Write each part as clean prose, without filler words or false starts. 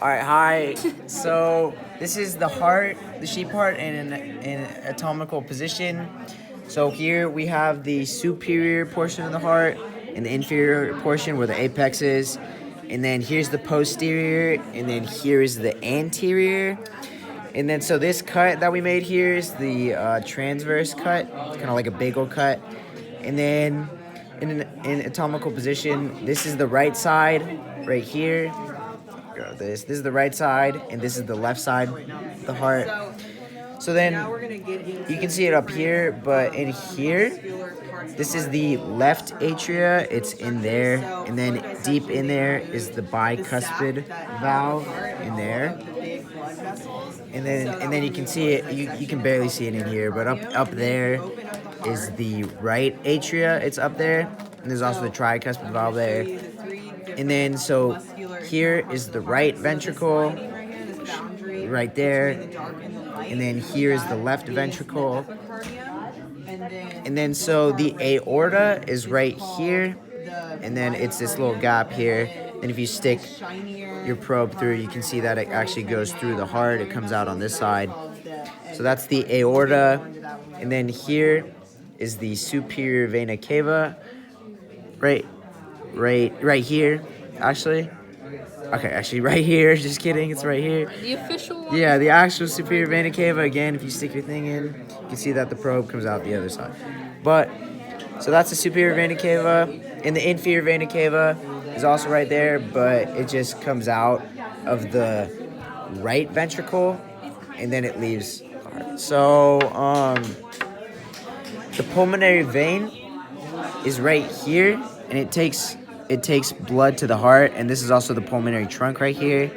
All right, hi. So this is the heart, the sheep heart, in an anatomical position. So here we have the superior portion of the heart and the inferior portion where the apex is. And then here's the posterior, and then here is the anterior. And then so this cut that we made here is the transverse cut. It's kind of like a bagel cut. And then in anatomical position, this is the right side right here. This is the right side, and this is the left side of the heart. So then you can see it up here, but in here, this is the left atria. It's in there, and then deep in there is the bicuspid valve in there. And then you can see it. You can barely see it in here, but up there is the right atria. It's up there, and there's also the tricuspid valve there. And then so here is the right ventricle, right there. And then here is the left ventricle. And then so the aorta is right here. And then it's this little gap here. And if you stick your probe through, you can see that it actually goes through the heart. It comes out on this side. So that's the aorta. And then here is the superior vena cava. Right here, actually. Okay, actually right here. Just kidding, it's right here. The official one? Yeah, the actual superior vena cava. Again, if you stick your thing in, you can see that the probe comes out the other side. But, so that's the superior vena cava. And the inferior vena cava is also right there, but it just comes out of the right ventricle, and then it leaves the heart. So, the pulmonary vein is right here, and it takes blood to the heart, and this is also the pulmonary trunk right here.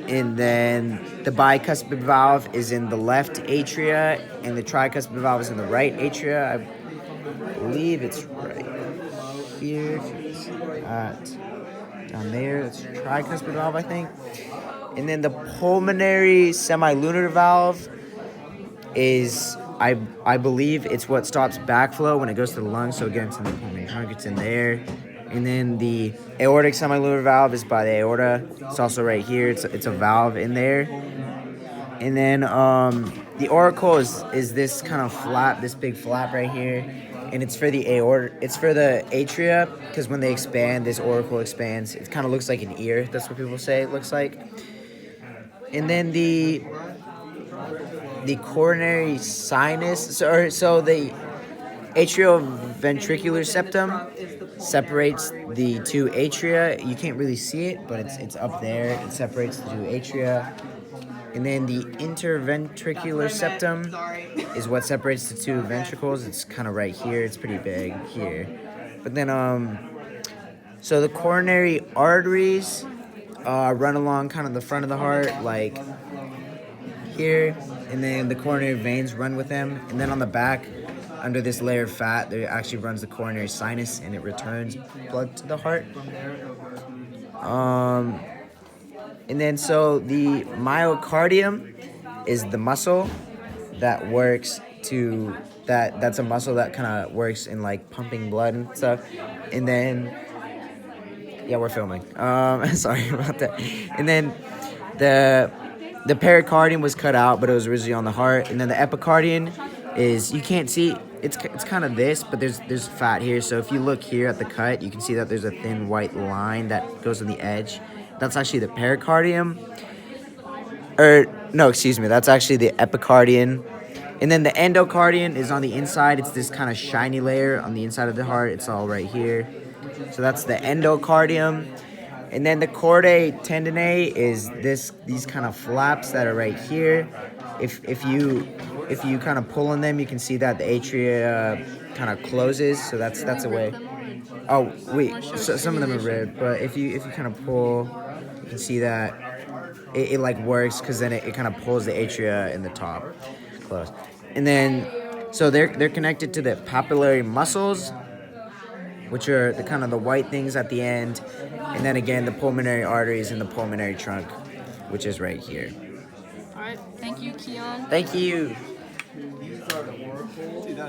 And then the bicuspid valve is in the left atria, and the tricuspid valve is in the right atria. I believe it's right here. Down there, it's tricuspid valve, I think. And then the pulmonary semilunar valve is, I believe it's what stops backflow when it goes to the lungs. So again, it's in the pulmonary trunk, it's in there. And then the aortic semilunar valve is by the aorta. It's also right here. It's a valve in there. And then the auricle is this kind of flap, this big flap right here. And it's for the aorta. It's for the atria, because when they expand, this auricle expands. It kind of looks like an ear. That's what people say it looks like. And then the coronary sinus, so the atrioventricular septum separates the two atria. You can't really see it, but it's up there. It separates the two atria. And then the interventricular septum is what separates the two ventricles. It's kind of right here. It's pretty big here. But then, so the coronary arteries run along kind of the front of the heart, like here. And then the coronary veins run with them. And then on the back, under this layer of fat, there actually runs the coronary sinus, and it returns blood to the heart. And then so the myocardium is the muscle that works to, that's a muscle that kind of works in like pumping blood and stuff. And then, yeah, we're filming. Sorry about that. And then the pericardium was cut out, but it was originally on the heart. And then the epicardium is, you can't see, it's kind of this, but there's fat here. So if you look here at the cut, you can see that there's a thin white line that goes on the edge. That's actually the pericardium. No, excuse me, that's actually the epicardium. And then the endocardium is on the inside. It's this kind of shiny layer on the inside of the heart. It's all right here. So that's the endocardium. And then the chordae tendineae is these kind of flaps that are right here. If you kind of pull on them, you can see that the atria kind of closes. So that's a way. Oh wait, so some of them are red, but if you kind of pull, you can see that it like works, because then it kind of pulls the atria in the top close. And then so they're connected to the papillary muscles, which are the kind of the white things at the end. And then again, the pulmonary arteries and the pulmonary trunk, which is right here. All right, thank you, Keon. Thank you.